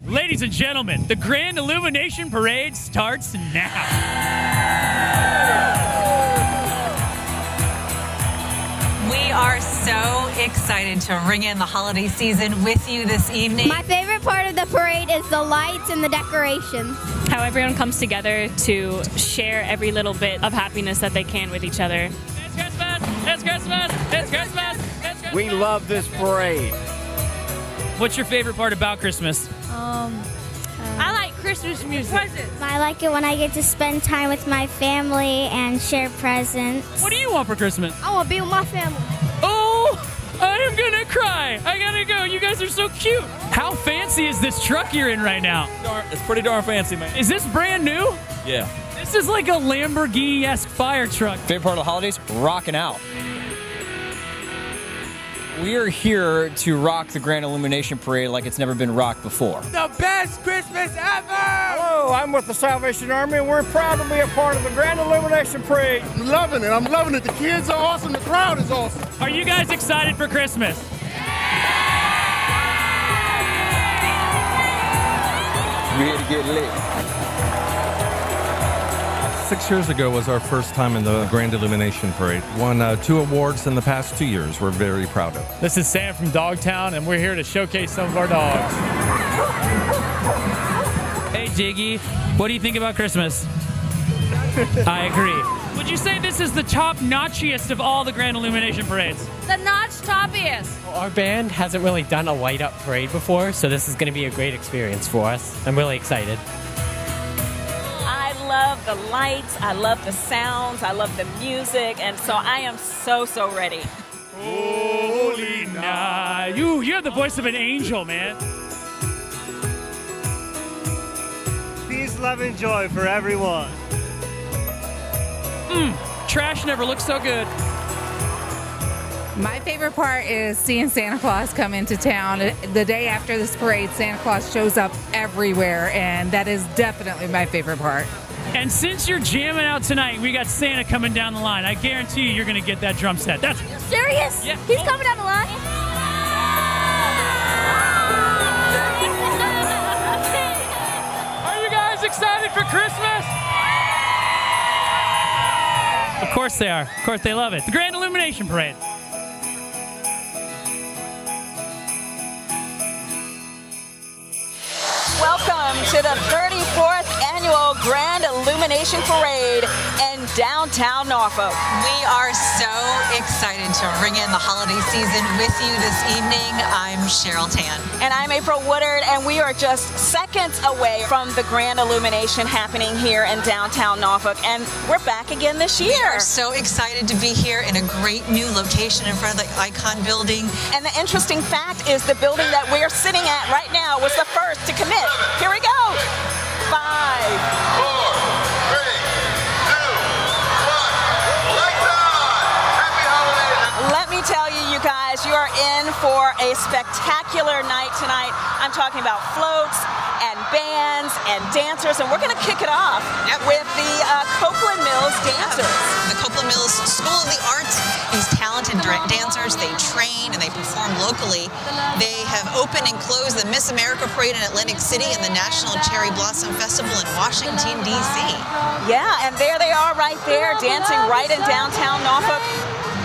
Ladies and gentlemen, the Grand Illumination Parade starts now. We are so excited to ring in the holiday season with you this evening. My favorite part of the parade is the lights and the decorations. How everyone comes together to share every little bit of happiness that they can with each other. It's Christmas! It's Christmas! It's Christmas! It's Christmas! We love this parade. What's your favorite part about Christmas? I like Christmas music. I like it when I get to spend time with my family and share presents. What do you want for Christmas? I want to be with my family. Oh, I am gonna cry. I gotta go. You guys are so cute. How fancy is this truck you're in right now? It's pretty darn fancy, man. Is this brand new? Yeah. This is like a Lamborghini-esque fire truck. Favorite part of the holidays? Rocking out. We are here to rock the Grand Illumination Parade like it's never been rocked before. The best Christmas ever! Hello, I'm with the Salvation Army, and we're proud to be a part of the Grand Illumination Parade. I'm loving it. The kids are awesome. The crowd is awesome. Are you guys excited for Christmas? Ready to get lit. 6 years ago was our first time in the Grand Illumination Parade. Won 2 awards in the past 2 years. We're very proud of. This is Sam from Dogtown, and we're here to showcase some of our dogs. Hey, Jiggy, what do you think about Christmas? I agree. Would you say this is the top-notchiest of all the Grand Illumination Parades? The notch toppiest. Our band hasn't really done a light-up parade before, so this is going to be a great experience for us. I'm really excited. I love the lights, I love the sounds, I love the music, and so I am so ready. Holy night. You have the voice of an angel, man. Peace, love, and joy for everyone. Trash never looks so good. My favorite part is seeing Santa Claus come into town. The day after this parade, Santa Claus shows up everywhere, and that is definitely my favorite part. And since you're jamming out tonight, we got Santa coming down the line. I guarantee you're going to get that drum set. That's Serious? Yeah. He's coming down the line? Are you guys excited for Christmas? Of course they are. Of course they love it. The Grand Illumination Parade. Welcome to the 34th Annual Grand Illumination Parade in Downtown Norfolk. We are so excited to ring in the holiday season with you this evening. I'm Cheryl Tan. And I'm April Woodard, and we are just seconds away from the Grand Illumination happening here in Downtown Norfolk, and we're back again this year. We are so excited to be here in a great new location in front of the Icon building. And the interesting fact is the building that we're sitting at right now was the first to commit. Here we go. 5, 4, 3, 2, 1. Lights on! Happy holidays! Let me tell you, you guys, you are in for a spectacular night tonight. I'm talking about floats and bands and dancers, and we're going to kick it off with the Copeland Mills dancers. The Copeland Mills School of the Arts, these talented dancers, they train and they perform locally. They have opened and closed the Miss America Parade in Atlantic City and the National Cherry Blossom Festival in Washington, D.C. Yeah, and there they are right there, dancing right in downtown Norfolk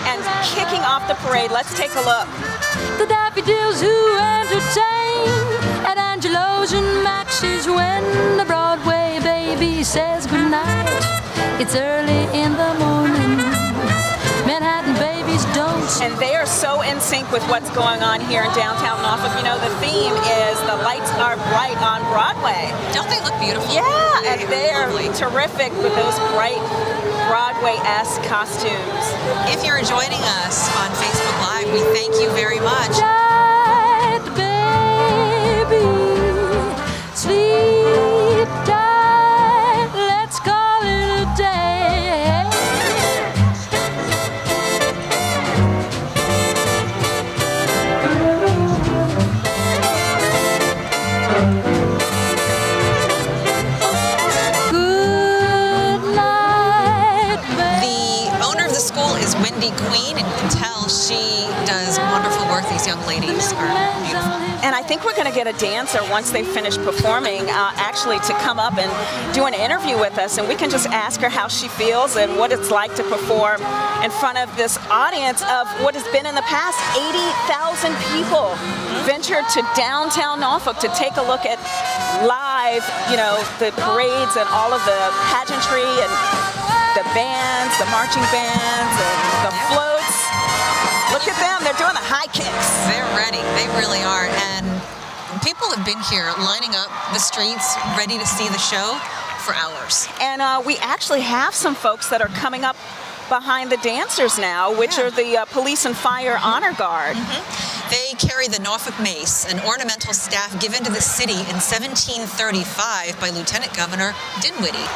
and kicking off the parade. Let's take a look. The daffodils who entertain at Angelo's and Max's when the Broadway baby says goodnight. It's early in the morning. Manhattan babies don't. And they are so in sync with what's going on here in downtown Norfolk. You know, the theme is the lights are bright on Broadway. Don't they look beautiful? Yeah, and they are terrific with those bright Broadway-esque costumes. If you're joining us on Facebook Live, we thank you very much. Night, baby, sleep tight, let's call it a day. Good night, baby. The owner of the school is Wendy Queen, and you can tell she does wonderful work, these young ladies. And I think we're going to get a dancer once they finish performing, actually to come up and do an interview with us, and we can just ask her how she feels and what it's like to perform in front of this audience of what has been in the past 80,000 people ventured to downtown Norfolk to take a look at live, the parades and all of the pageantry and the bands, the marching bands, and the floats. Look at them, they're doing the high kicks. They're ready, they really are. And people have been here lining up the streets, ready to see the show for hours. And we actually have some folks that are coming up behind the dancers now, which are the Police and Fire Honor Guard. They carry the Norfolk Mace, an ornamental staff given to the city in 1735 by Lieutenant Governor Dinwiddie.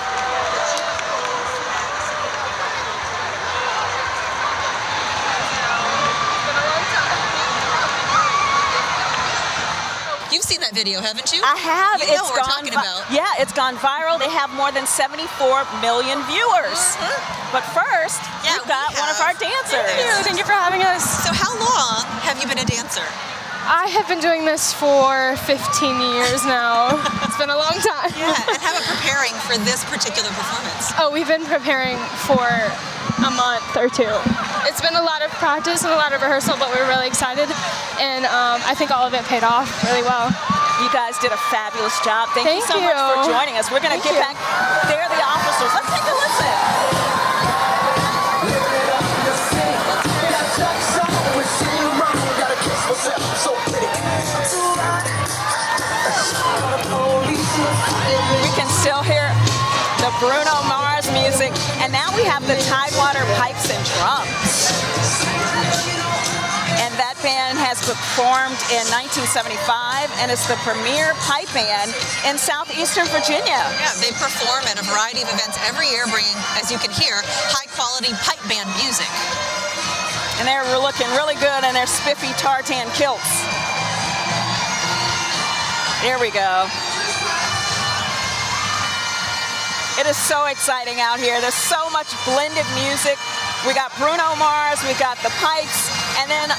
You've seen that video, haven't you? I have. You know what we're talking about. Yeah, it's gone viral. They have more than 74 million viewers. But first, we've got one of our dancers. Thank you for having us. So how long have you been a dancer? I have been doing this for 15 years now. It's been a long time. Yeah, and how about preparing for this particular performance? Oh, we've been preparing for a month or two. It's been a lot of practice and a lot of rehearsal, but we're really excited, and I think all of it paid off really well. You guys did a fabulous job. Thank you so much for joining us. We're going to get back. They're the officers. Let's take a listen. We can still hear the Bruno Mars music, and now we have the Tidewater pipes and drums. And that band has performed in 1975, and it's the premier pipe band in southeastern Virginia. Yeah, they perform at a variety of events every year, bringing, as you can hear, high-quality pipe band music. And they're looking really good in their spiffy tartan kilts. Here we go. It is so exciting out here. There's so much blended music. We got Bruno Mars, we got the pipes, and then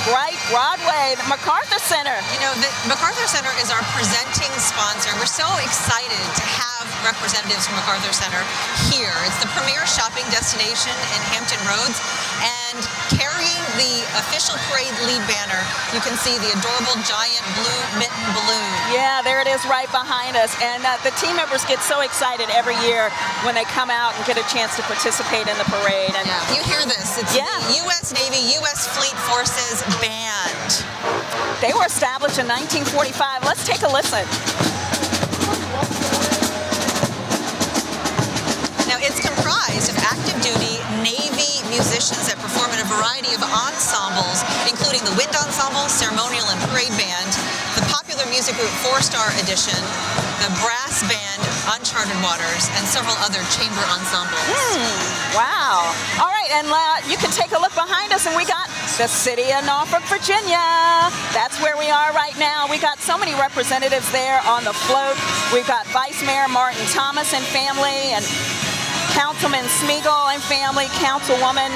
Bright Broadway, the MacArthur Center. You know, the MacArthur Center is our presenting sponsor. We're so excited to have representatives from MacArthur Center here. It's the premier shopping destination in Hampton Roads, and carrying the official parade lead banner, you can see the adorable giant blue mitten balloon. Yeah, there it is right behind us. And the team members get so excited every year when they come out and get a chance to participate in the parade. And you hear this, it's the U.S. Navy, U.S. Fleet Forces Band. They were established in 1945. Let's take a listen. Now, it's comprised of active duty Navy musicians that perform in a variety of ensembles, including the Wind Ensemble, Ceremonial and Parade Band, the popular music group 4-Star Edition, the brass band Uncharted Waters, and several other chamber ensembles. Wow. All right, and you can take a look behind us, and we got the city of Norfolk, Virginia. That's where we are right now. We got so many representatives there on the float. We've got Vice Mayor Martin Thomas and family, and Councilman Smeagol and family, Councilwoman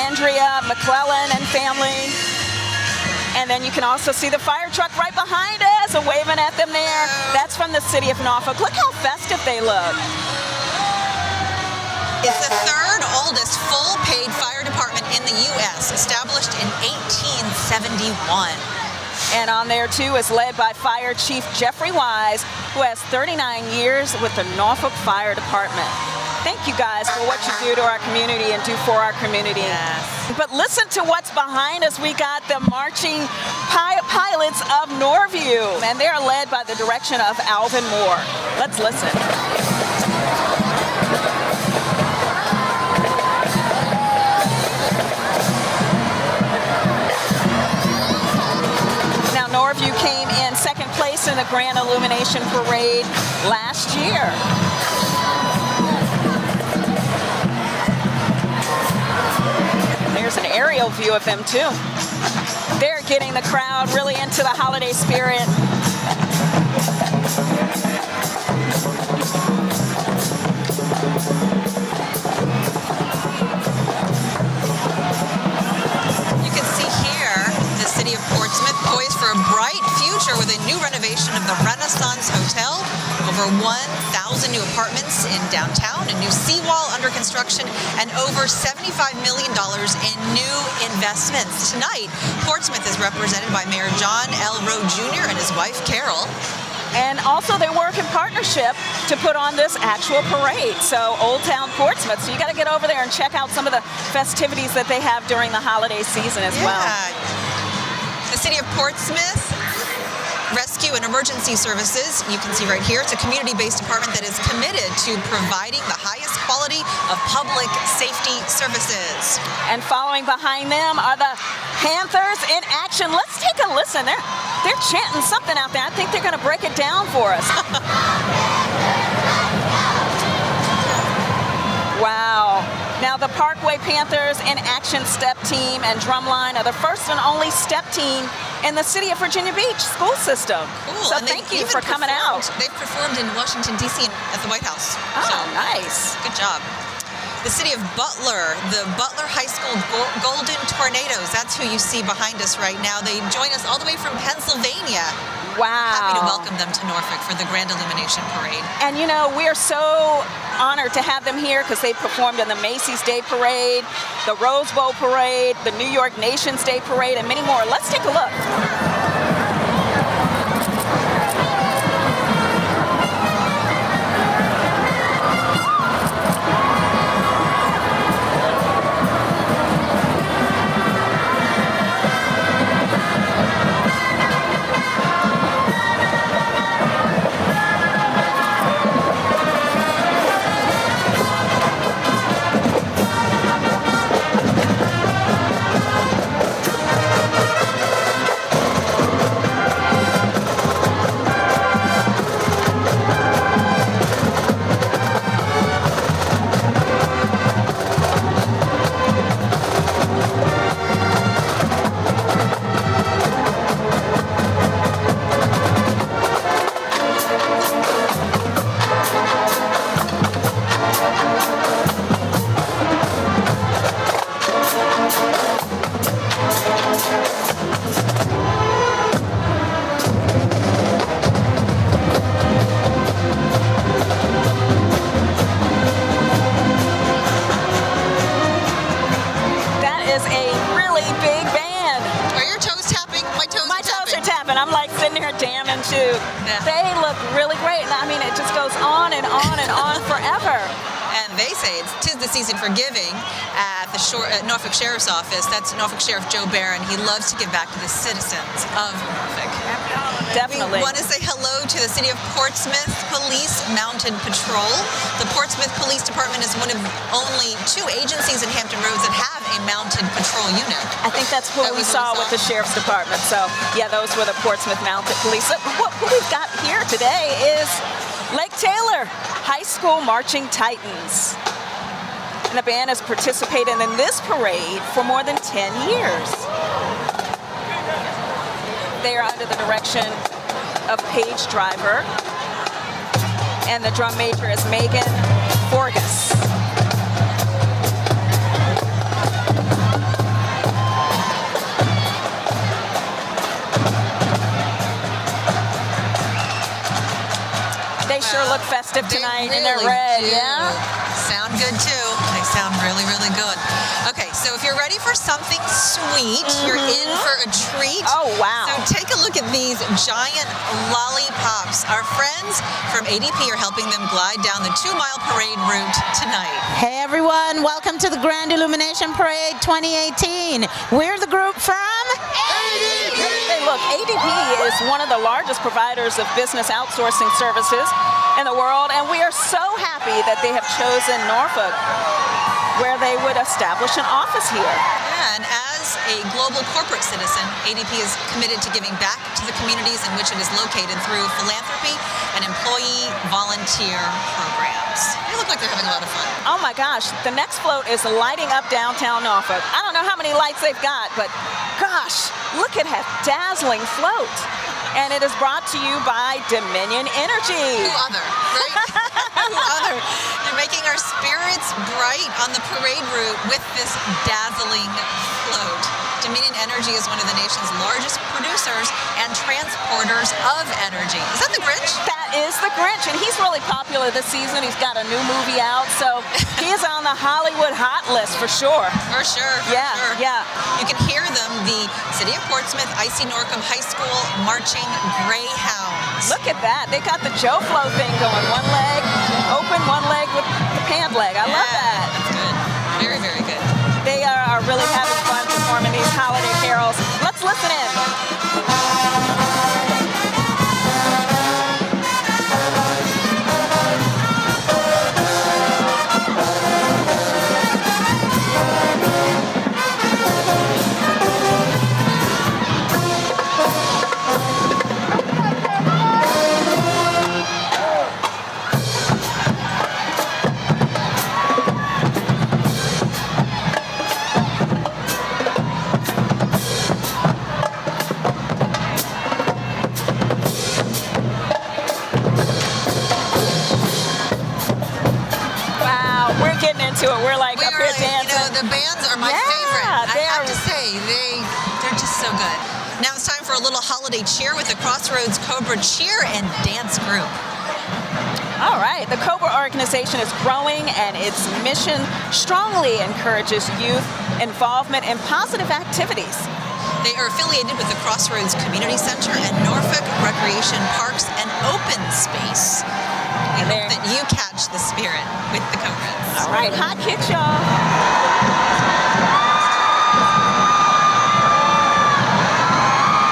Andrea McClellan and family. And then you can also see the fire truck right behind us, waving at them there. That's from the city of Norfolk. Look how festive they look. It's the third oldest full-paid fire department in the U.S., established in 1871. And on there, too, is led by Fire Chief Jeffrey Wise, who has 39 years with the Norfolk Fire Department. Thank you guys for what you do to our community and do for our community. Yes. But listen to what's behind us. We got the marching pilots of Norview, and they're led by the direction of Alvin Moore. Let's listen. Now, Norview came in second place in the Grand Illumination Parade last year. There's an aerial view of them, too. They're getting the crowd really into the holiday spirit. You can see here the city of Portsmouth poised for a bright Renaissance Hotel, over 1,000 new apartments in downtown, a new seawall under construction, and over $75 million in new investments. Tonight, Portsmouth is represented by Mayor John L. Rowe Jr. and his wife, Carol. And also they work in partnership to put on this actual parade. So Old Town Portsmouth. So you got to get over there and check out some of the festivities that they have during the holiday season as well. The City of Portsmouth Rescue and Emergency Services, you can see right here, it's a community-based department that is committed to providing the highest quality of public safety services. And following behind them are the Panthers in action. Let's take a listen. They're chanting something out there. I think they're going to break it down for us. Wow. Now the Parkway Panthers in action step team and drumline are the first and only step team in the City of Virginia Beach school system. Cool. So and thank you for coming out. They've performed in Washington, D.C. at the White House. Oh, nice. Good job. The City of Butler, the Butler High School Golden Tornadoes. That's who you see behind us right now. They join us all the way from Pennsylvania. Wow. Happy to welcome them to Norfolk for the Grand Illumination Parade. And you know, we are so honored to have them here because they performed in the Macy's Day Parade, the Rose Bowl Parade, the New York Nations Day Parade, and many more. Let's take a look. They look really great, and I mean, it just goes on and on and on forever. And they say it's 'tis the season for giving at the Norfolk Sheriff's Office. That's Norfolk Sheriff Joe Barron. He loves to give back to the citizens of Norfolk. Definitely. We want to say hello to the City of Portsmouth Police Mounted Patrol. The Portsmouth Police Department is one of only 2 agencies in Hampton Roads that have a mounted patrol unit. I think that's what we saw with the Sheriff's Department. So, yeah, those were the Portsmouth Mounted Police. What we've got here today is Lake Taylor High School Marching Titans. And the band has participated in this parade for more than 10 years. They are under the direction of Paige Driver, and the drum major is Megan Forgas. They sure look festive tonight in their red, yeah? Sound good too. They sound really, really good. Okay, so if you're ready for something sweet, you're in for a treat. Oh, wow. So take a look at these giant lollipops. Our friends from ADP are helping them glide down the 2-mile parade route tonight. Hey everyone, welcome to the Grand Illumination Parade 2018. We're the group from ADP! Hey, look, ADP is one of the largest providers of business outsourcing services in the world, and we are so happy that they have chosen Norfolk, where they would establish an office here. And as a global corporate citizen, ADP is committed to giving back to the communities in which it is located through philanthropy and employee volunteer programs. They look like they're having a lot of fun. Oh my gosh, the next float is lighting up downtown Norfolk. I don't know how many lights they've got, but gosh, look at that dazzling float. And it is brought to you by Dominion Energy. Who other, right? Who other? They're making our spirits bright on the parade route with this dazzling float. Dominion Energy is one of the nation's largest producers and transporters of energy. energy. Is that the Grinch? That is the Grinch, and he's really popular this season. He's got a new movie out, so he is on the Hollywood hot list for sure. For sure. Yeah, sure. yeah. You can hear them, the City of Portsmouth, IC Norcom High School marching Greyhounds. Look at that. They got the Joe Flow thing going. One leg open, one leg with the pant leg. I love that. That's good. Very, very good. They are really having fun performing these holiday carols. Let's listen in. We're like up here dancing. You know, the bands are my favorite. I have to say, they're just so good. Now it's time for a little holiday cheer with the Crossroads Cobra Cheer and Dance Group. All right, the Cobra organization is growing, and its mission strongly encourages youth involvement in positive activities. They are affiliated with the Crossroads Community Center and Norfolk Recreation Parks and Open Space. I hope that you catch the spirit with the Cobras. All right, hot kicks, y'all.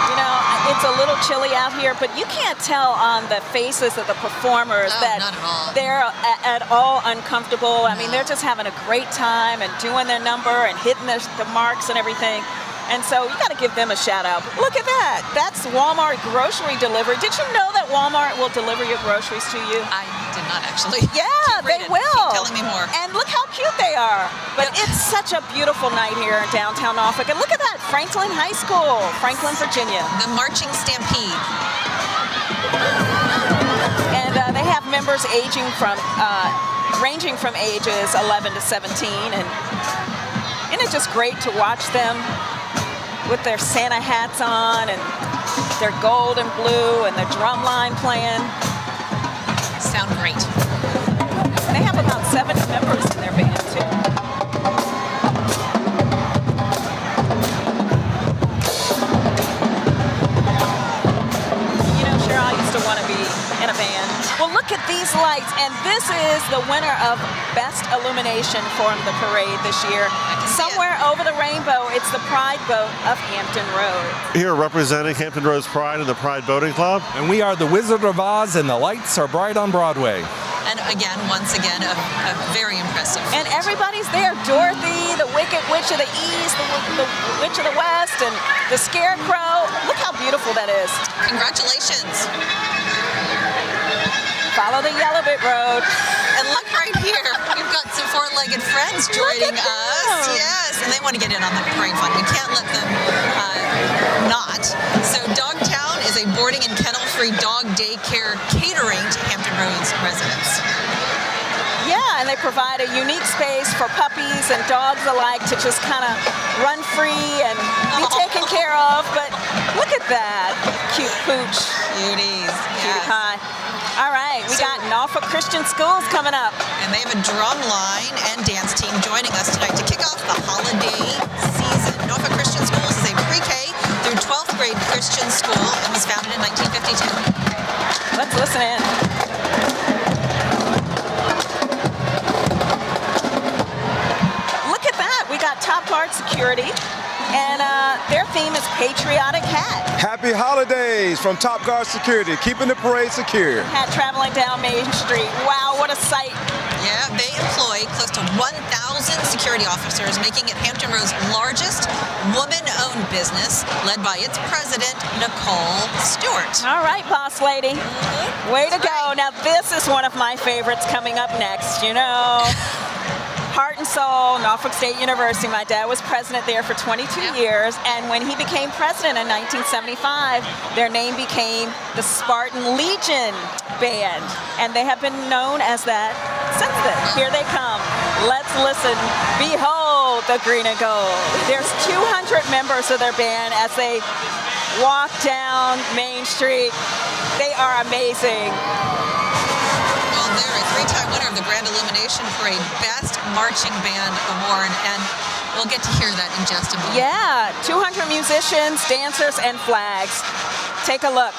You know, it's a little chilly out here, but you can't tell on the faces of the performers that not at all. they're at all uncomfortable. I mean, they're just having a great time and doing their number and hitting the marks and everything. And so you got to give them a shout out. Look at that. That's Walmart grocery delivery. Did you know that Walmart will deliver your groceries to you? I did not actually. Yeah, they will. Keep telling me more. And look how cute they are. But it's such a beautiful night here in downtown Norfolk. And look at that, Franklin High School, Franklin, Virginia. The Marching Stampede. And they have members ranging from ages 11 to 17. And isn't it just great to watch them with their Santa hats on and their gold and blue and their drum line playing? Sound great. They have about 7 members in their band, too. You know, Cheryl, I used to want to be in a band. Well, look at these lights, and this is the winner of Best Illumination for the parade this year. Somewhere over the rainbow, it's the Pride Boat of Hampton Road. Here representing Hampton Roads Pride and the Pride Boating Club. And we are the Wizard of Oz, and the lights are bright on Broadway. And again, once again, a very impressive fleet. And everybody's there. Dorothy, the Wicked Witch of the East, the Witch of the West, and the Scarecrow. Look how beautiful that is. Congratulations. Follow the Yellow Bit Road. And look right here. We've got some four-legged friends joining us. Yes, and they want to get in on the parade fun. We can't let them not. So Dogtown is a boarding and kennel-free dog daycare catering to Hampton Roads residents. Yeah, and they provide a unique space for puppies and dogs alike to just kind of run free and be taken care of. But look at that. Cute pooch. Cuties. Cutie pie. All right, we got Norfolk Christian Schools coming up. And they have a drum line and dance team joining us tonight to kick off the holiday season. Norfolk Christian Schools is a pre-K through 12th grade Christian school and was founded in 1952. Let's listen in. Look at that. We got Top Guard Security. And their theme is Patriotic Hat. Happy holidays from Top Guard Security, keeping the parade secure. Hat traveling down Main Street. Wow, what a sight. Yeah, they employ close to 1,000 security officers, making it Hampton Roads' largest woman-owned business, led by its president, Nicole Stewart. All right, boss lady. Way to go. Now, this is one of my favorites coming up next, you know. Heart and soul, Norfolk State University. My dad was president there for 22 years, and when he became president in 1975, their name became the Spartan Legion Band, and they have been known as that since then. Here they come. Let's listen. Behold the green and gold. There's 200 members of their band as they walk down Main Street. They are amazing. Well, they're a three-time winner of the Grand Illumination Parade Best Marching Band Award, and we'll get to hear that in just a moment. Yeah, 200 musicians, dancers, and flags. Take a look.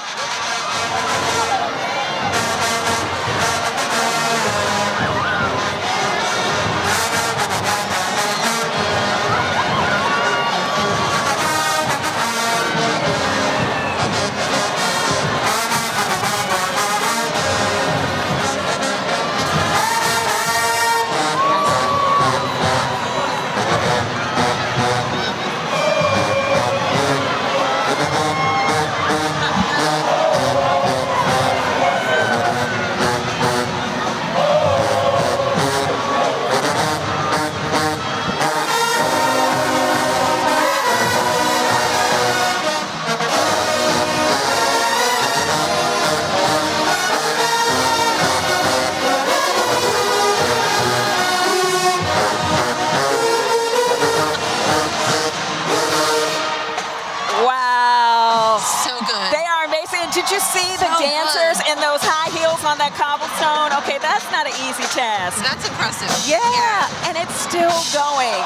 Did you see the dancers in those high heels on that cobblestone? Okay, that's not an easy task. That's impressive. Yeah, and it's still going.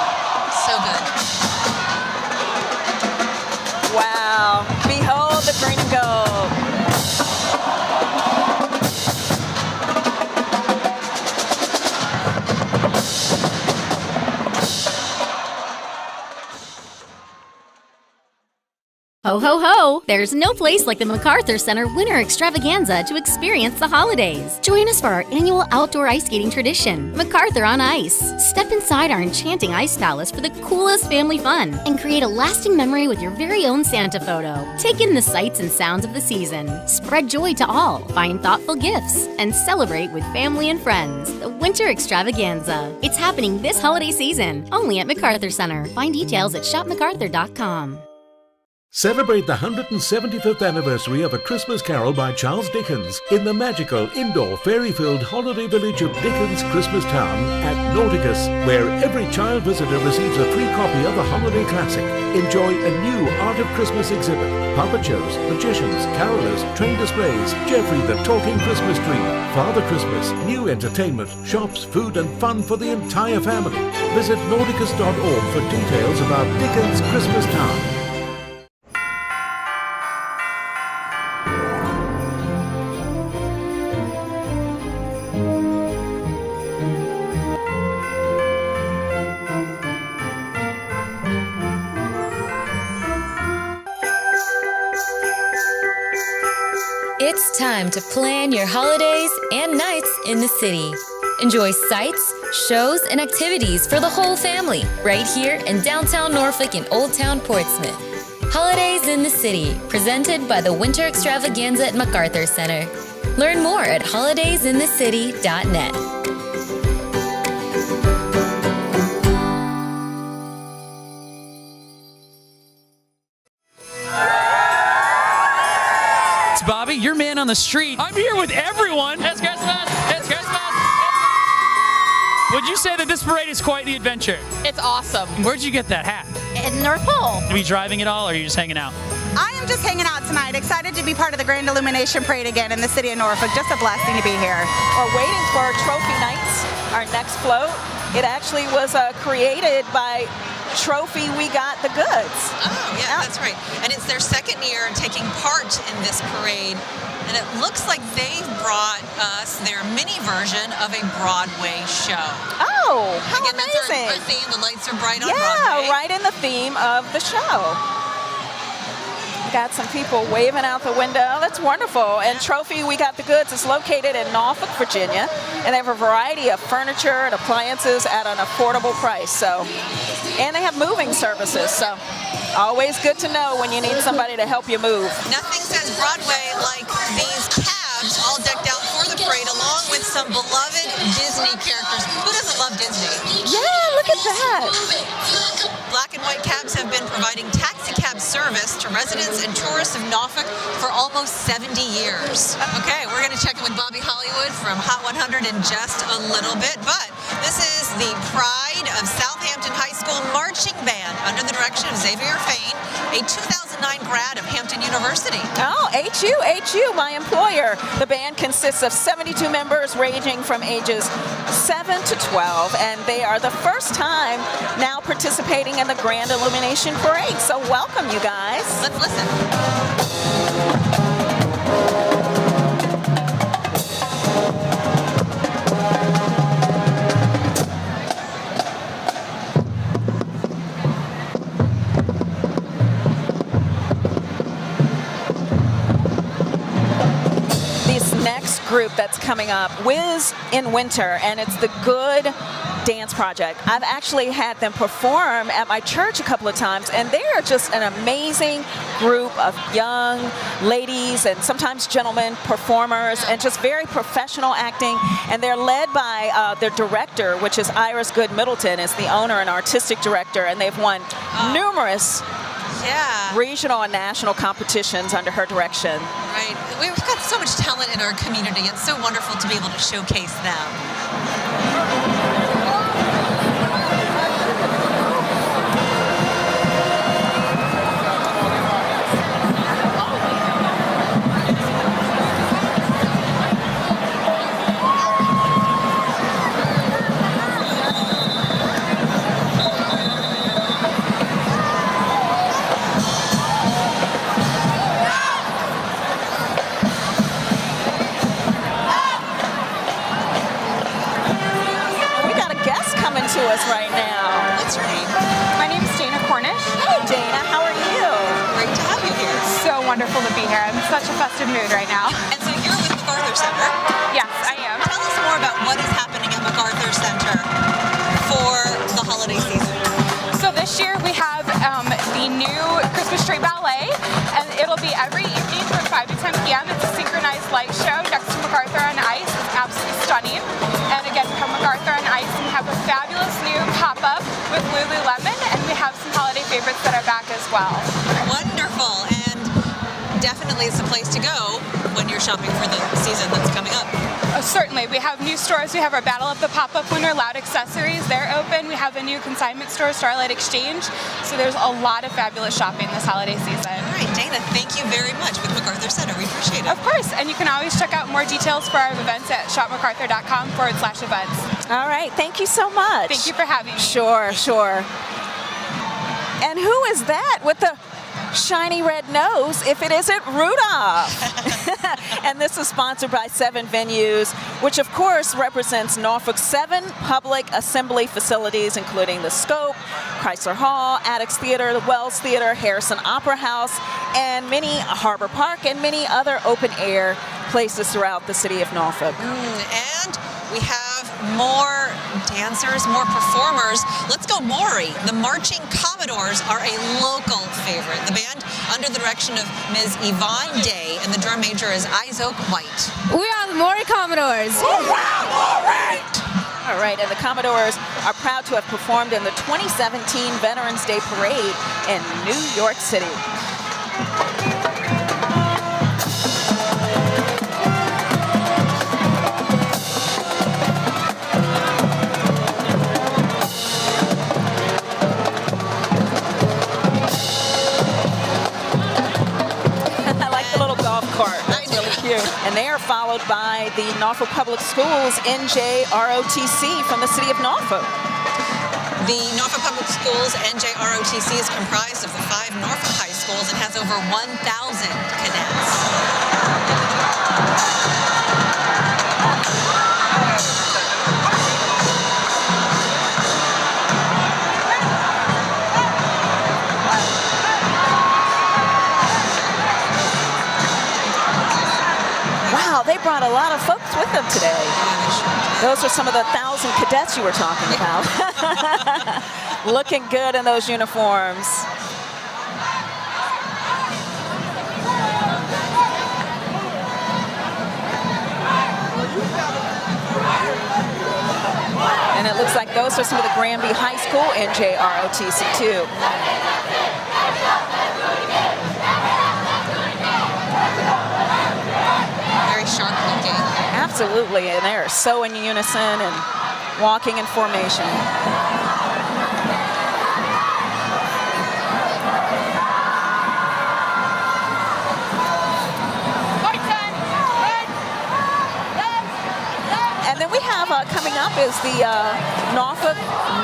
So good. Wow. Behold the green and gold. Ho, ho, ho! There's no place like the MacArthur Center Winter Extravaganza to experience the holidays. Join us for our annual outdoor ice skating tradition, MacArthur on Ice. Step inside our enchanting ice palace for the coolest family fun and create a lasting memory with your very own Santa photo. Take in the sights and sounds of the season. Spread joy to all, find thoughtful gifts, and celebrate with family and friends. The Winter Extravaganza. It's happening this holiday season, only at MacArthur Center. Find details at shopmacarthur.com. Celebrate the 175th anniversary of A Christmas Carol by Charles Dickens in the magical indoor fairy-filled holiday village of Dickens Christmas Town at Nauticus, where every child visitor receives a free copy of the holiday classic. Enjoy a new Art of Christmas exhibit, puppet shows, magicians, carolers, train displays, Geoffrey the Talking Christmas Tree, Father Christmas, new entertainment, shops, food and fun for the entire family. Visit nauticus.org for details about Dickens Christmas Town. It's time to plan your holidays and nights in the city. Enjoy sights, shows, and activities for the whole family right here in downtown Norfolk and Old Town Portsmouth. Holidays in the City, presented by the Winter Extravaganza at MacArthur Center. Learn more at holidaysinthecity.net. Bobby, your man on the street. I'm here with everyone. It's Christmas. It's Christmas. Would you say that this parade is quite the adventure? It's awesome. Where'd you get that hat? In North Pole. Are you driving at all, or are you just hanging out? I am just hanging out tonight. Excited to be part of the Grand Illumination Parade again in the city of Norfolk. Just a blessing to be here. We're waiting for Trophy Nights, our next float. It actually was created by Trophy We Got the Goods. Oh, yeah, that's right. And it's their second year taking part in this parade. And it looks like they've brought us their mini version of a Broadway show. Oh, how Again, amazing. That's our theme. The lights are bright on Broadway. Broadway. Yeah, right in the theme of the show. Got some people waving out the window. That's wonderful. And Trophy We Got the Goods is located in Norfolk, Virginia. And they have a variety of furniture and appliances at an affordable price. And they have moving services. So always good to know when you need somebody to help you move. Nothing says Broadway like these cabs all decked out for the parade, along with some beloved Disney characters. Who doesn't love Disney? Yeah, look at that. Black and white cabs have been providing taxi cab service to residents and tourists of Norfolk for almost 70 years. Okay, we're going to check in with Bobby Hollywood from Hot 100 in just a little bit, but this is the Pride Pride of Southampton High School Marching Band under the direction of Xavier Fain, a 2009 grad of Hampton University. Oh, HU, my employer. The band consists of 72 members ranging from ages 7 to 12, and they are the first time now participating in the Grand Illumination Parade. So welcome, you guys. Let's listen. Group that's coming up, Whiz in Winter, and it's the Good Dance Project. I've actually had them perform at my church a couple of times, and they are just an amazing group of young ladies and sometimes gentlemen performers, and just very professional acting. And they're led by their director, which is Iris Good Middleton, is the owner and artistic director, and they've won numerous regional and national competitions under her direction. Right. We've got so much talent in our community. It's so wonderful to be able to showcase them. To us right now. What's your name? My name is Dana Cornish. Hey Dana, how are you? Great to have you here. So wonderful to be here. I'm in such a festive mood right now. And so you're with MacArthur Center. Yes, I am. Tell us more about what is happening at MacArthur Center for the holiday season. So this year we have the new Christmas Tree Ballet, and it'll be every evening from 5 to 10 p.m. It's a synchronized light show next to MacArthur on Ice. It's absolutely stunning. And again, from MacArthur on Ice, we have a fabulous new pop-up with Lululemon, and we have some holiday favorites that are back as well. Wonderful, and definitely it's the place to go when you're shopping for the season that's coming up. Certainly. We have new stores. We have our Battle of the Pop-Up Winner Loud Accessories. They're open. We have a new consignment store, Starlight Exchange. So there's a lot of fabulous shopping this holiday season. All right, Dana, thank you very much with MacArthur Center. We appreciate it. Of course. And you can always check out more details for our events at shopmacarthur.com/events. All right. Thank you so much. Thank you for having me. Sure, sure. And who is that with the shiny red nose if it isn't Rudolph? And this is sponsored by 7 Venues, which of course represents Norfolk's 7 public assembly facilities, including the Scope, Chrysler Hall, Attucks Theater, the Wells Theater, Harrison Opera House, and many Harbor Park, and many other open-air places throughout the city of Norfolk. And we have more dancers, more performers. Let's go Maury. The Marching Commodores are a local favorite. The band under the direction of Ms. Yvonne Day, and the drum major is Isoke White. We are the Maury Commodores. All right, and the Commodores are proud to have performed in the 2017 Veterans Day Parade in New York City. And they are followed by the Norfolk Public Schools NJROTC from the city of Norfolk. The Norfolk Public Schools NJROTC is comprised of the 5 Norfolk high schools and has over 1,000 cadets. They brought a lot of folks with them today. Those are some of the 1,000 cadets you were talking about. Looking good in those uniforms. And it looks like those are some of the Granby High School NJROTC too. Sharp looking. Absolutely, and they're so in unison and walking in formation. up is the Norfolk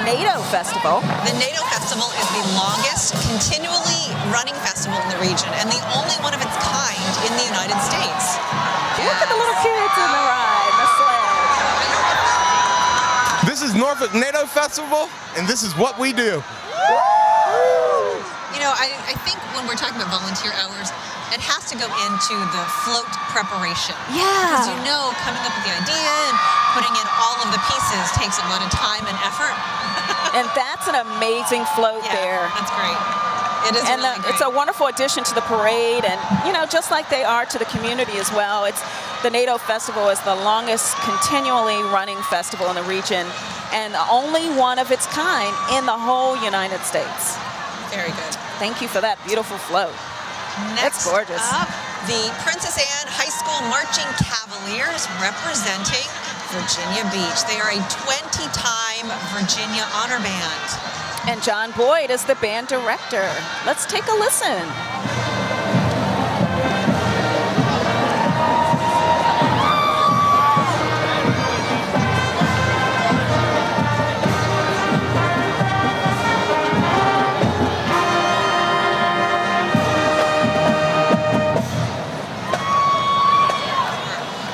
NATO Festival. The NATO Festival is the longest continually running festival in the region and the only one of its kind in the United States. Look at the little kids in the ride, the sled. This is Norfolk NATO Festival, and this is what we do. You know, I think when we're talking about volunteer hours, it has to go into the float preparation. Yeah. Because you know, coming up with the idea and putting in all of the pieces takes a lot of time and effort. And that's an amazing float there. That's great. It is And really great. it's a wonderful addition to the parade, and you know, just like they are to the community as well. It's the NATO Festival is the longest continually running festival in the region, and the only one of its kind in the whole United States. Very good. Thank you for that beautiful float. Next That's gorgeous. up, the Princess Anne High School Marching Cavaliers representing Virginia Beach. They are a 20-time Virginia Honor Band. And John Boyd is the band director. Let's take a listen.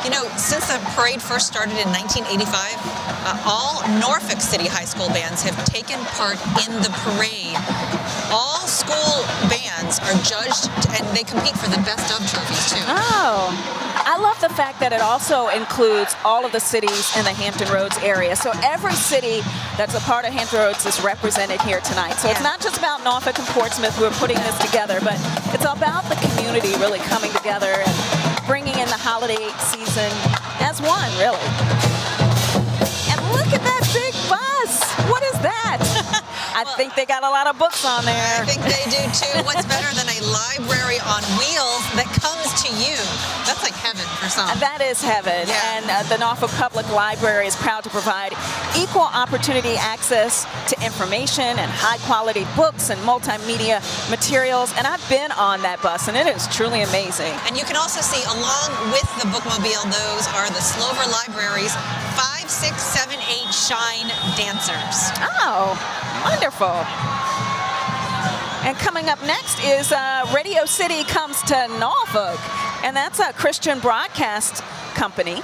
You know, since the parade first started in 1985, all Norfolk City High School bands have taken part in the parade. All school bands are judged, and they compete for the best of trophies, too. Oh, I love the fact that it also includes all of the cities in the Hampton Roads area. So every city that's a part of Hampton Roads is represented here tonight. So it's not just about Norfolk and Portsmouth who are putting this together, but it's about the community really coming together and bringing in the holiday season as one, really. And look at that big bus. What is that? I think they got a lot of books on there. I think they do, too. What's better than a library on wheels that comes to you? That's like heaven for some. That is heaven. Yeah. And the Norfolk Public Library is proud to provide equal opportunity access to information and high-quality books and multimedia materials. And I've been on that bus, and it is truly amazing. And you can also see, along with the bookmobile, those are the Slover Library's 5, 6, 7, 8 Shine Dancers. Oh, wonderful. And coming up next is Radio City Comes to Norfolk. And that's a Christian broadcast company.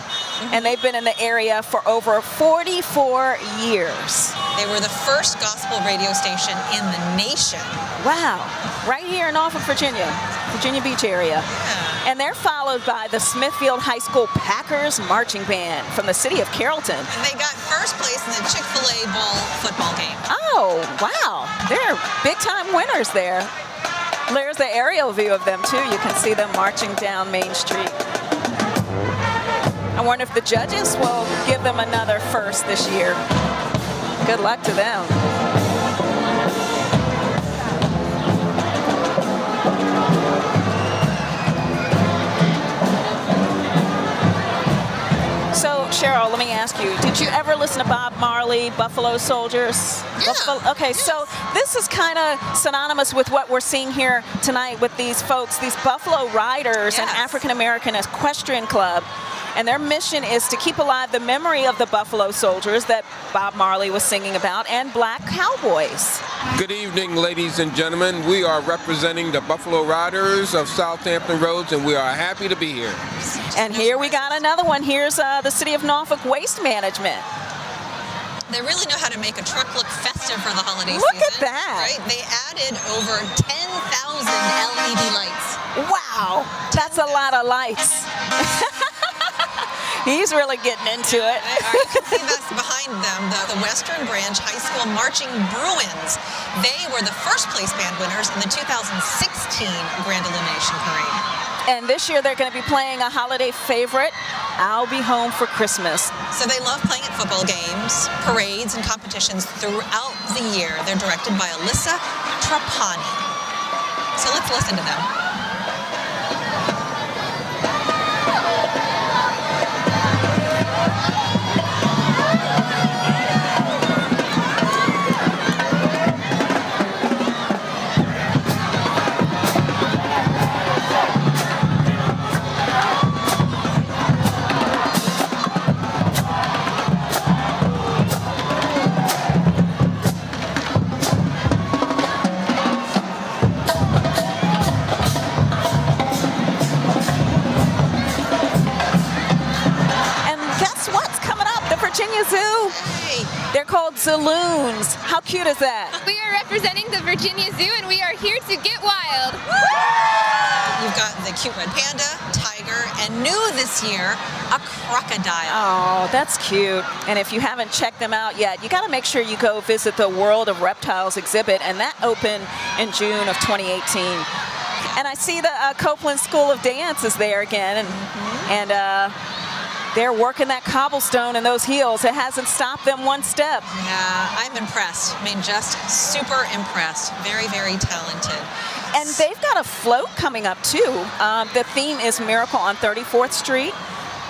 And they've been in the area for over 44 years. They were the first gospel radio station in the nation. Wow. Right here in Norfolk, Virginia Beach area. And they're followed by the Smithfield High School Packers Marching Band from the city of Carrollton. And they got first place in the Chick-fil-A Bowl football game. Oh, wow. They're big-time winners there. There's the aerial view of them, too. You can see them marching down Main Street. I wonder if the judges will give them another first this year. Good luck to them. So, Cheryl, let me ask you, did you ever listen to Bob Marley, Buffalo Soldiers? Yeah. Okay, so this is kind of synonymous with what we're seeing here tonight with these folks, these Buffalo Riders, an African-American equestrian club. And their mission is to keep alive the memory of the Buffalo Soldiers that Bob Marley was singing about and black cowboys. Good evening, ladies and gentlemen. We are representing the Buffalo Riders of Southampton Roads, and we are happy to be here. And here we got another one. Here's the City of Norfolk Waste Management. They really know how to make a truck look festive for the holiday season. Look at that. Right? They added over 10,000 LED lights. Wow, that's a lot of lights. He's really getting into it. You can see that's behind them, the Western Branch High School Marching Bruins. They were the first place band winners in the 2016 Grand Illumination Parade. And this year they're going to be playing a holiday favorite, I'll Be Home for Christmas. So they love playing at football games, parades, and competitions throughout the year. They're directed by Alyssa Trapani. So let's listen to them. Virginia Zoo. Hey. They're called Zaloons. How cute is that? We are representing the Virginia Zoo, and we are here to get wild. You've got the cute red panda, tiger, and new this year, a crocodile. Oh, that's cute. And if you haven't checked them out yet, you got to make sure you go visit the World of Reptiles exhibit, and that opened in June of 2018. And I see the Copeland School of Dance is there again, and they're working that cobblestone and those heels. It hasn't stopped them one step. Yeah, I'm impressed. I mean, just super impressed. Very, very talented. And they've got a float coming up too. The theme is Miracle on 34th Street.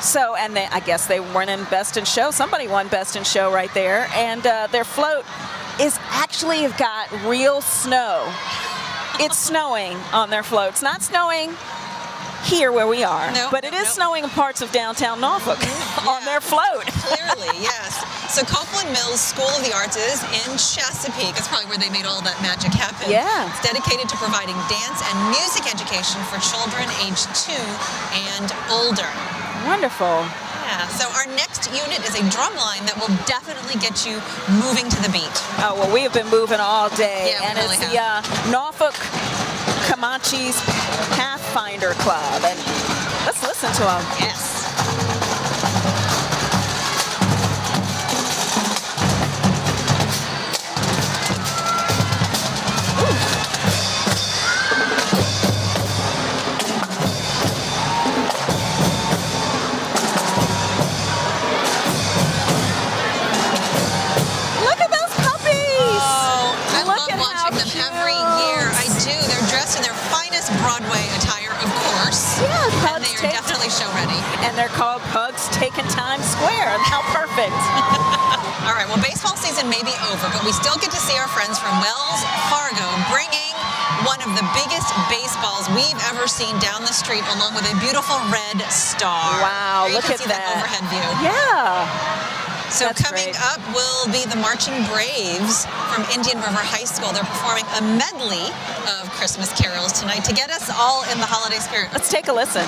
So, and I guess they weren't in Best in Show. Somebody won Best in Show right there. And their float is actually got real snow. It's snowing on their float. It's not snowing here where we are, but it is snowing in parts of downtown Norfolk on their float. Clearly, yes. So Copeland Mills School of the Arts is in Chesapeake. It's probably where they made all that magic happen. Yeah. It's dedicated to providing dance and music education for children aged 2 and older. Wonderful. Yeah, so our next unit is a drum line that will definitely get you moving to the beat. Oh, well, we have been moving all day. Yeah, and we really it's the Norfolk Comanche's Pathfinder Club. And let's listen to them. Yes. Broadway attire, of course. Yeah, and they are definitely show ready. And they're called Pugs Taking Times Square. How perfect. All right, well, baseball season may be over, but we still get to see our friends from Wells Fargo bringing one of the biggest baseballs we've ever seen down the street, along with a beautiful red star. Wow, Here look you at can see that overhead view. Yeah. So coming up will be the Marching Braves from Indian River High School. They're performing a medley of Christmas carols tonight to get us all in the holiday spirit. Let's take a listen.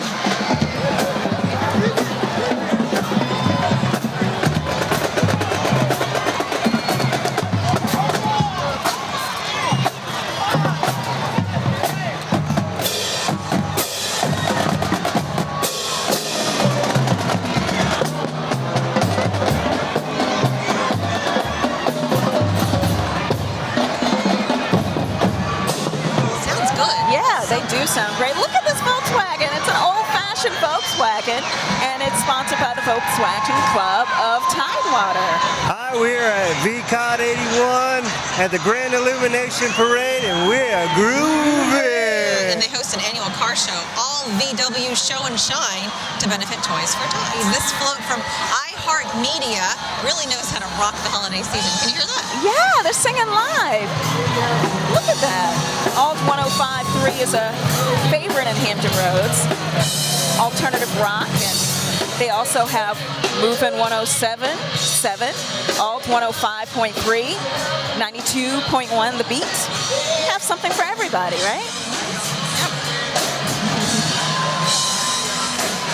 Sound great. Look at this Volkswagen. It's an old-fashioned Volkswagen, and it's sponsored by the Volkswagen Club of Tidewater. Hi, we're at VCOT 81 at the Grand Illumination Parade, and we're grooving. And they host an annual car show, all VW Show and Shine, to benefit Toys for Tots. This float from iHeartMedia really knows how to rock the holiday season. Can you hear that? Yeah, they're singing live. Look at that. Alt 105.3 is a favorite in Hampton Roads. Alternative rock, and they also have Movin' 107.7, Alt 105.3, 92.1 The Beat. You have something for everybody, right?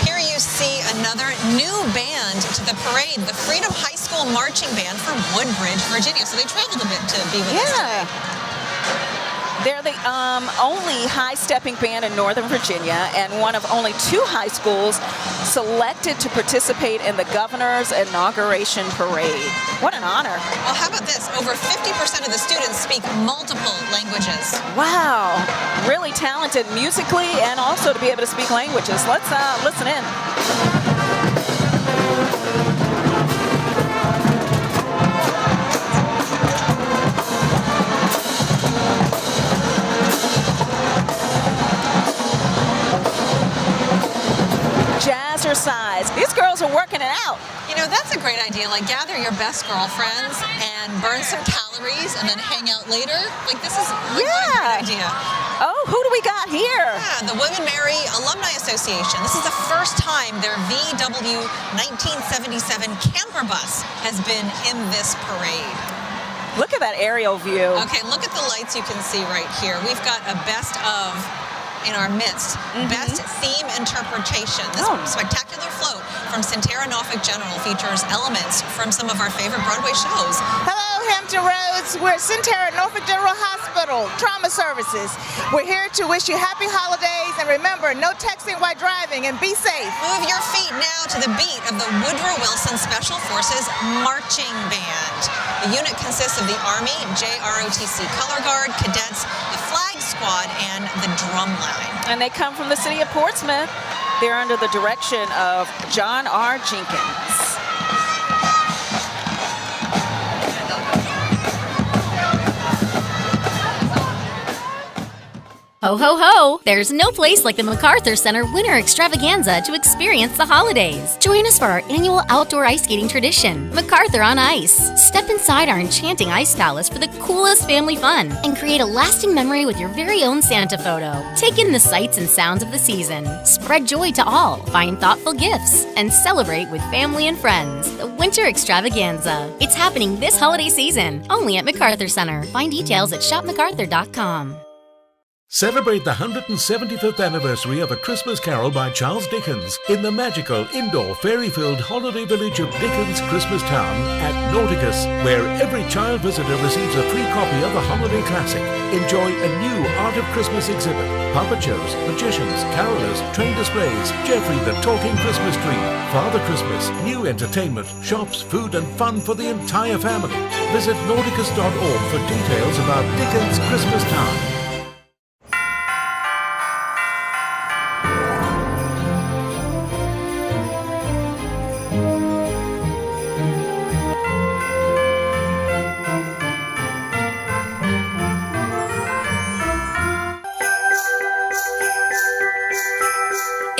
Here you see another new band to the parade, the Freedom High School Marching Band from Woodbridge, Virginia. So they traveled a bit to be with us today. They're the only high-stepping band in Northern Virginia and one of only 2 high schools selected to participate in the Governor's Inauguration Parade. What an honor. Well, how about this? Over 50% of the students speak multiple languages. Wow. Really talented musically and also to be able to speak languages. Let's listen in. Jazzercise. These girls are working it out. You know, that's a great idea. Like, gather your best girlfriends and burn some calories and then hang out later. Like, this is what a great idea. Oh, who do we got here? Yeah, the Women Marry Alumni Association. This is the first time their VW 1977 camper bus has been in this parade. Look at that aerial view. Okay, look at the lights you can see right here. We've got a best of in our midst. Best theme interpretation. This spectacular float from Centera Norfolk General features elements from some of our favorite Broadway shows. Hello, Hampton Roads. We're Centera Norfolk General Hospital, Trauma Services. We're here to wish you happy holidays, and remember, no texting while driving, and be safe. Move your feet now to the beat of the Woodrow Wilson Special Forces Marching Band. The unit consists of the Army, JROTC Color Guard, cadets, the Flag Squad, and the Drum Line. And they come from the city of Portsmouth. They're under the direction of John R. Jenkins. Ho, ho, ho! There's no place like the MacArthur Center Winter Extravaganza to experience the holidays. Join us for our annual outdoor ice skating tradition, MacArthur on Ice. Step inside our enchanting ice palace for the coolest family fun and create a lasting memory with your very own Santa photo. Take in the sights and sounds of the season. Spread joy to all, find thoughtful gifts, and celebrate with family and friends. The Winter Extravaganza. It's happening this holiday season, only at MacArthur Center. Find details at shopmacarthur.com. Celebrate the 175th anniversary of A Christmas Carol by Charles Dickens in the magical indoor fairy-filled holiday village of Dickens Christmas Town at Nauticus, where every child visitor receives a free copy of the holiday classic. Enjoy a new Art of Christmas exhibit, puppet shows, magicians, carolers, train displays, Geoffrey the Talking Christmas Tree, Father Christmas, new entertainment, shops, food and fun for the entire family. Visit nauticus.org for details about Dickens Christmas Town.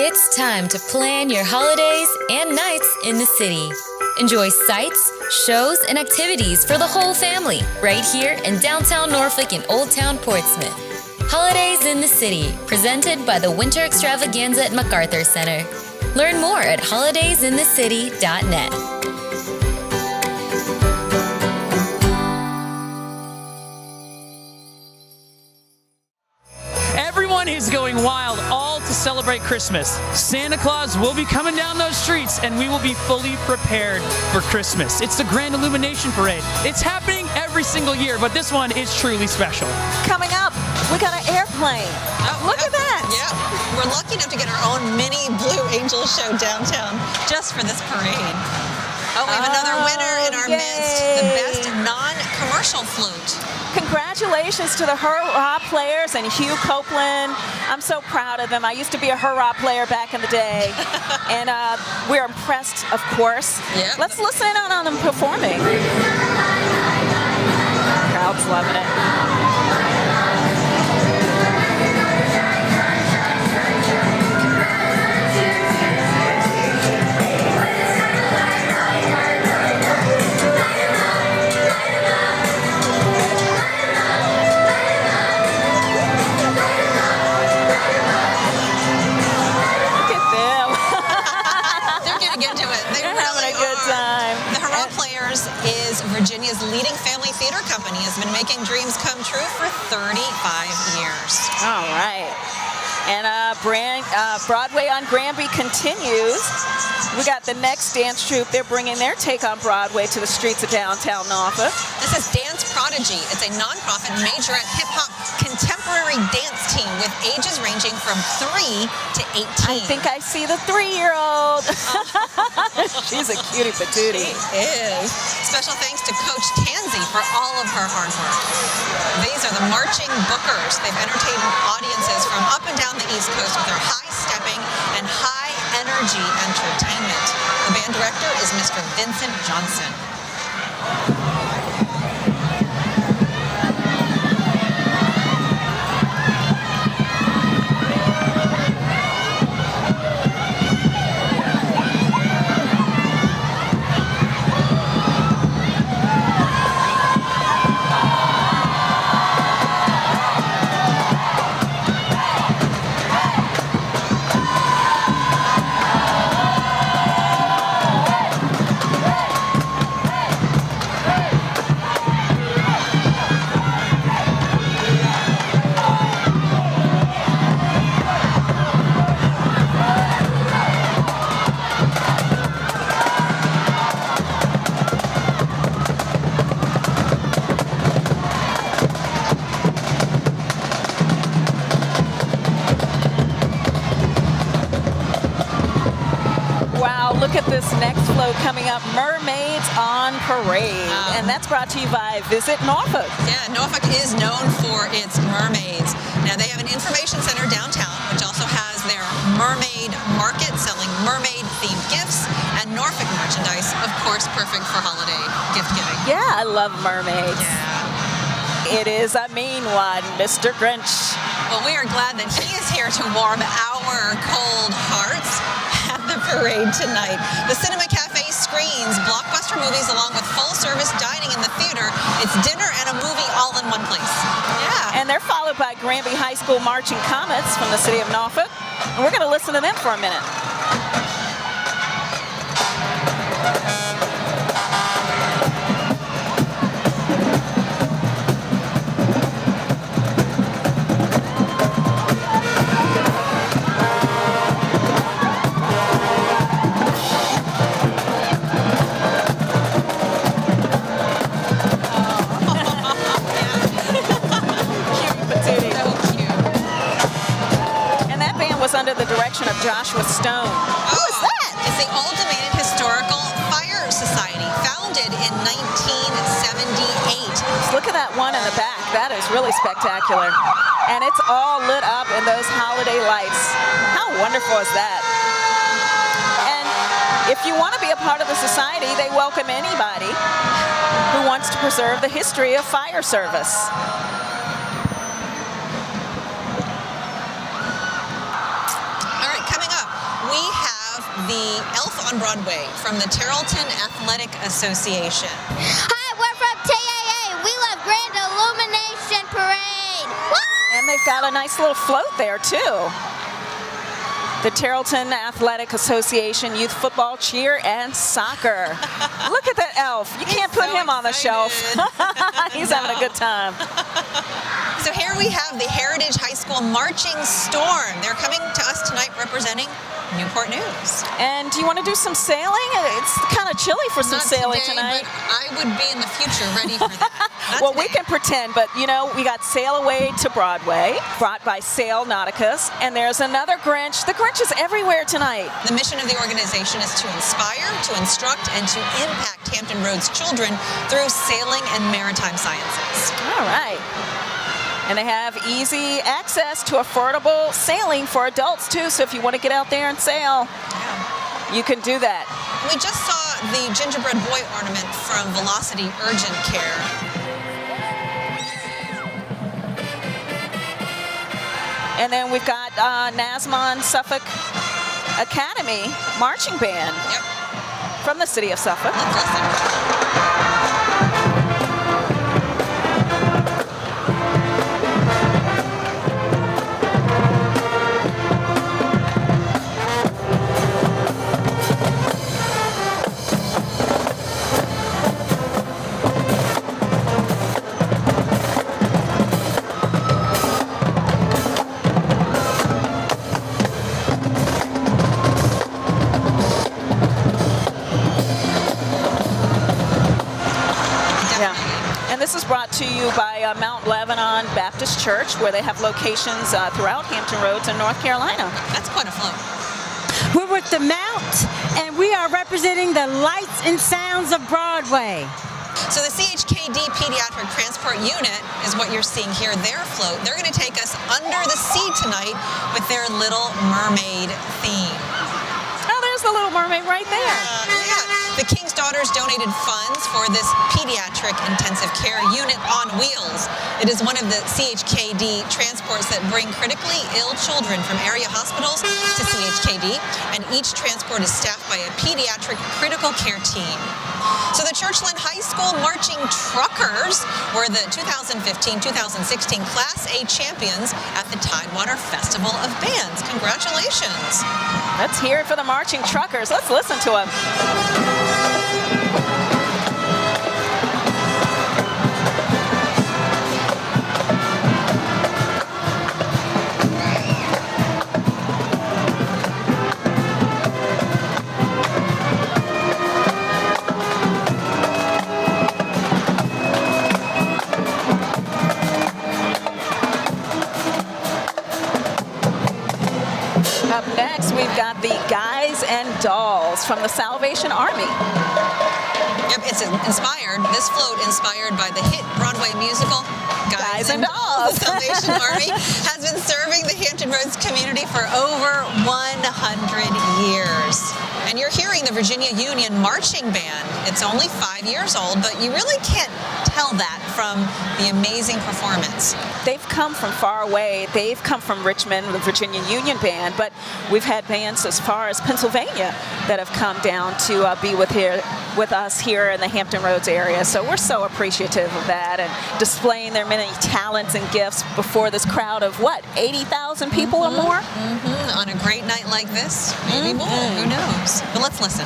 It's time to plan your holidays and nights in the city. Enjoy sights, shows, and activities for the whole family right here in downtown Norfolk and Old Town Portsmouth. Holidays in the City, presented by the Winter Extravaganza at MacArthur Center. Learn more at holidaysinthecity.net. Everyone is going wild, all to celebrate Christmas. Santa Claus will be coming down those streets, and we will be fully prepared for Christmas. It's the Grand Illumination Parade. It's happening every single year, but this one is truly special. Coming up, we got an airplane. Look at that. Yeah, we're lucky enough to get our own mini Blue Angel show downtown just for this parade. Oh, we have another winner in our midst, the best non-commercial float. Congratulations to the Hurrah players and Hugh Copeland. I'm so proud of them. I used to be a Hurrah player back in the day. And we're impressed, of course. Yep. Let's listen in on them performing. Crowd's loving it. Virginia's leading family theater company has been making dreams come true for 35 years. All right. And Broadway on Granby continues. We got the next dance troupe. They're bringing their take on Broadway to the streets of downtown Norfolk. This is Dance Prodigy. It's a nonprofit majorette hip-hop contemporary dance team with ages ranging from 3 to 18. I think I see the 3-year-old. She's a cutie patootie. She is. Special thanks to Coach Tansy for all of her hard work. These are the Marching Bookers. They've entertained audiences from up and down the East Coast with their high-stepping and high-energy entertainment. The band director is Mr. Vincent Johnson. look at this next float coming up, Mermaids on Parade. And that's brought to you by Visit Norfolk. Yeah, Norfolk is known for its mermaids. Now, they have an information center downtown, which also has their mermaid market selling mermaid-themed gifts and Norfolk merchandise, of course, perfect for holiday gift giving. Yeah, I love mermaids. Yeah. It is a mean one, Mr. Grinch. Well, we are glad that he is here to warm our cold hearts at the parade tonight. The Cinema Cafe screens blockbuster movies along with full-service dining in the theater. It's dinner and a movie all in one place. Yeah. And they're followed by Granby High School Marching Comets from the city of Norfolk. And we're going to listen to them for a minute. Under the direction of Joshua Stone. Who is that? It's the Old Dominion Historical Fire Society, founded in 1978. Look at that one in the back. That is really spectacular. And it's all lit up in those holiday lights. How wonderful is that? And if you want to be a part of the society, they welcome anybody who wants to preserve the history of fire service. The Elf on Broadway from the Tarleton Athletic Association. Hi, we're from TAA. We love Grand Illumination Parade. Woo! And they've got a nice little float there, too. The Tarleton Athletic Association Youth Football, Cheer, and Soccer. Look at that elf. You can't put him on the shelf. He's having a good time. So here we have the Heritage High School Marching Storm. They're coming to us tonight representing Newport News. And do you want to do some sailing? It's kind of chilly for some sailing tonight. But I would be in the future ready for that. Well, we can pretend, but you know, we got Sail Away to Broadway, brought by Sail Nauticus, and there's another Grinch. The Grinch is everywhere tonight. The mission of the organization is to inspire, to instruct, and to impact Hampton Roads children through sailing and maritime sciences. All right. And they have easy access to affordable sailing for adults, too. So if you want to get out there and sail, you can do that. We just saw the gingerbread boy ornament from Velocity Urgent Care. And then we've got Nasmon Suffolk Academy Marching Band from the city of Suffolk. Let's listen. This is brought to you by Mount Lebanon Baptist Church, where they have locations throughout Hampton Roads in North Carolina. That's quite a float. We're with the Mount, and we are representing the lights and sounds of Broadway. So the CHKD Pediatric Transport Unit is what you're seeing here, their float. They're going to take us under the sea tonight with their Little Mermaid theme. Oh, there's the Little Mermaid right there. Yeah. The King's Daughters donated funds for this pediatric intensive care unit on wheels. It is one of the CHKD transports that bring critically ill children from area hospitals to CHKD, and each transport is staffed by a pediatric critical care team. So the Churchland High School Marching Truckers were the 2015-2016 Class A champions at the Tidewater Festival of Bands. Congratulations. Let's hear it for the Marching Truckers. Let's listen to them. Up next, we've got the Guys and Dolls from the Salvation Army. Yep, it's inspired. This float, inspired by the hit Broadway musical Guys and Dolls. The Salvation Army has been serving the Hampton Roads community for over 100 years. And you're hearing the Virginia Union Marching Band. It's only 5 years old, but you really can't tell that from the amazing performance. They've come from far away. They've come from Richmond, the Virginia Union Band, but we've had bands as far as Pennsylvania that have come down to be with us here in the Hampton Roads area. So we're so appreciative of that and displaying their many talents and gifts before this crowd of, what, 80,000 people or more? On a great night like this, maybe more, who knows? But let's listen.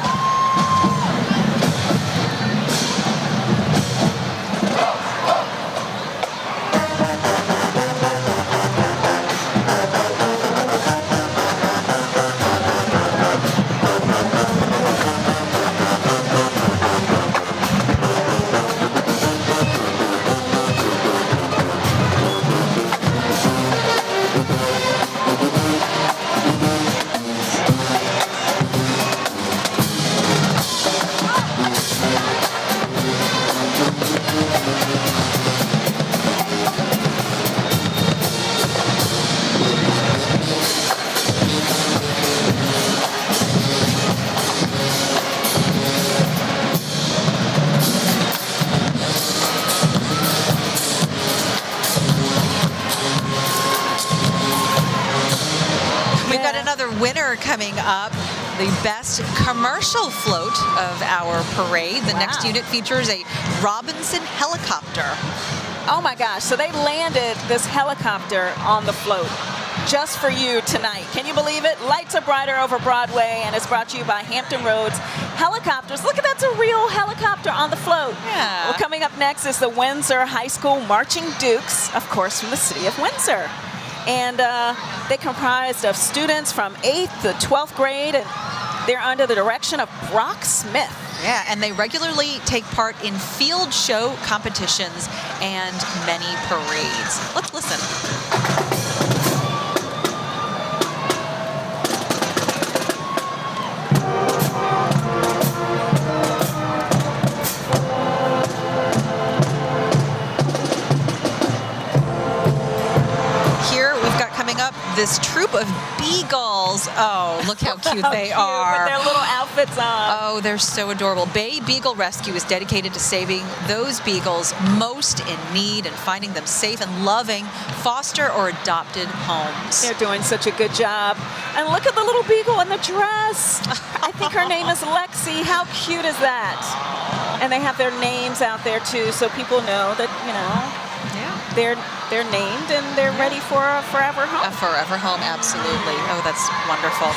Winner coming up, the best commercial float of our parade. The next unit features a Robinson helicopter. Oh my gosh, so they landed this helicopter on the float just for you tonight. Can you believe it? Lights are brighter over Broadway, and it's brought to you by Hampton Roads Helicopters. Look at that's a real helicopter on the float. Yeah. Well, coming up next is the Windsor High School Marching Dukes, of course, from the city of Windsor. And they comprised of students from 8th to 12th grade, and they're under the direction of Brock Smith. Yeah, and they regularly take part in field show competitions and many parades. Let's listen. This troop of beagles. Oh, look how cute they are. With their little outfits on. Oh, they're so adorable. Bay Beagle Rescue is dedicated to saving those beagles most in need and finding them safe and loving foster or adopted homes. They're doing such a good job. And look at the little beagle in the dress. I think her name is Lexi. How cute is that? And they have their names out there too, so people know that, you know, they're named and they're ready for a forever home. A forever home, absolutely. Oh, that's wonderful.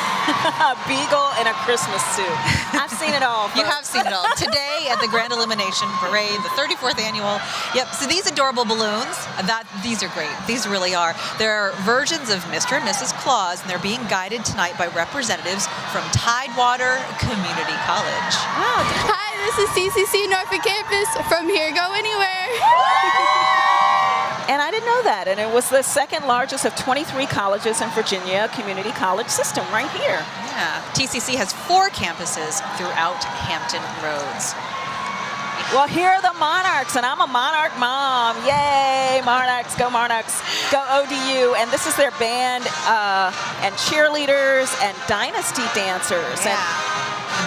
A beagle in a Christmas suit. I've seen it all. You have seen it all. Today at the Grand Illumination Parade, the 34th annual. Yep, so these adorable balloons, these are great. These really are. They're versions of Mr. and Mrs. Claus, and they're being guided tonight by representatives from Tidewater Community College. Wow. Hi, this is CCC Norfolk Campus from Here Go Anywhere. And I didn't know that. And it was the second largest of 23 colleges in Virginia community college system right here. Yeah. TCC has 4 campuses throughout Hampton Roads. Well, here are the Monarchs, and I'm a Monarch mom. Yay, Monarchs, go ODU. And this is their band and cheerleaders and dynasty dancers. Yeah.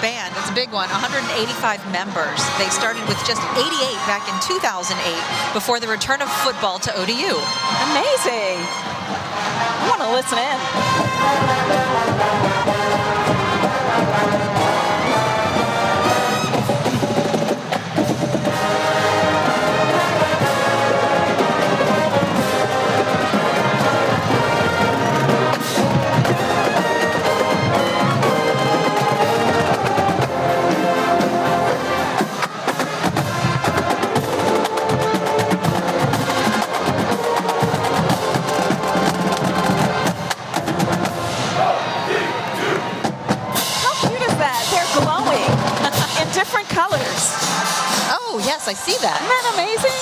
Band, it's a big one, 185 members. They started with just 88 back in 2008 before the return of football to ODU. Amazing. I want to listen different colors. Oh, yes, I see that. Isn't that amazing?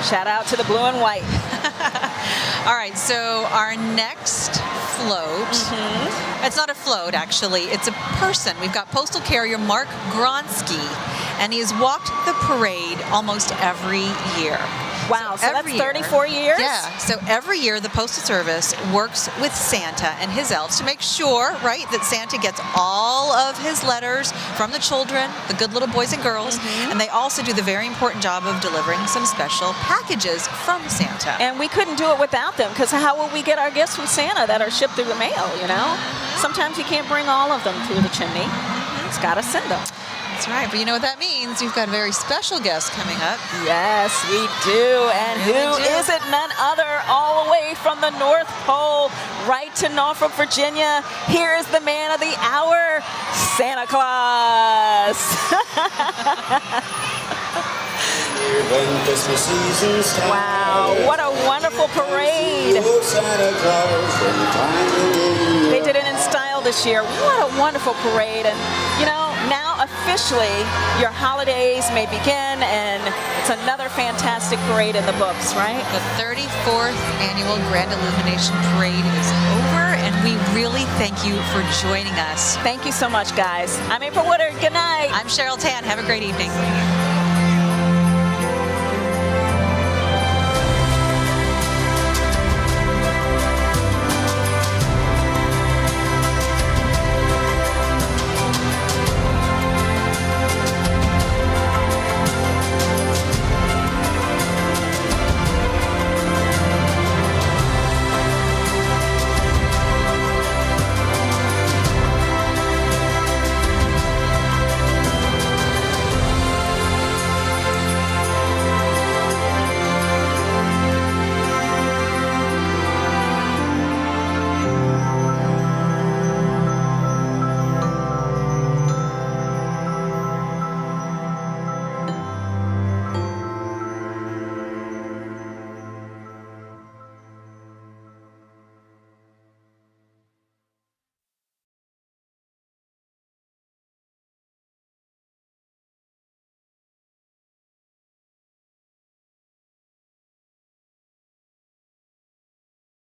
Shout out to the blue and white. All right, so our next float, it's not a float actually, it's a person. We've got postal carrier Mark Gronsky, and he has walked the parade almost every year. Wow, so that's 34 years? Yeah, so every year the Postal Service works with Santa and his elves to make sure, right, that Santa gets all of his letters from the children, the good little boys and girls, and they also do the very important job of delivering some special packages from Santa. And we couldn't do it without them, because how will we get our gifts from Santa that are shipped through the mail, you know? Sometimes you can't bring all of them through the chimney. It's got to send them. That's right, but you know what that means? You've got a very special guest coming up. Yes, we do. And who is it? None other, all the way from the North Pole, right to Norfolk, Virginia. Here is the man of the hour, Santa Claus. Wow, what a wonderful parade. They did it in style this year. What a wonderful parade. And, you know, now officially your holidays may begin, and it's another fantastic parade in the books, right? The 34th Annual Grand Illumination Parade is over, and we really thank you for joining us. Thank you so much, guys. I'm April Woodard. Good night. I'm Cheryl Tan. Have a great evening.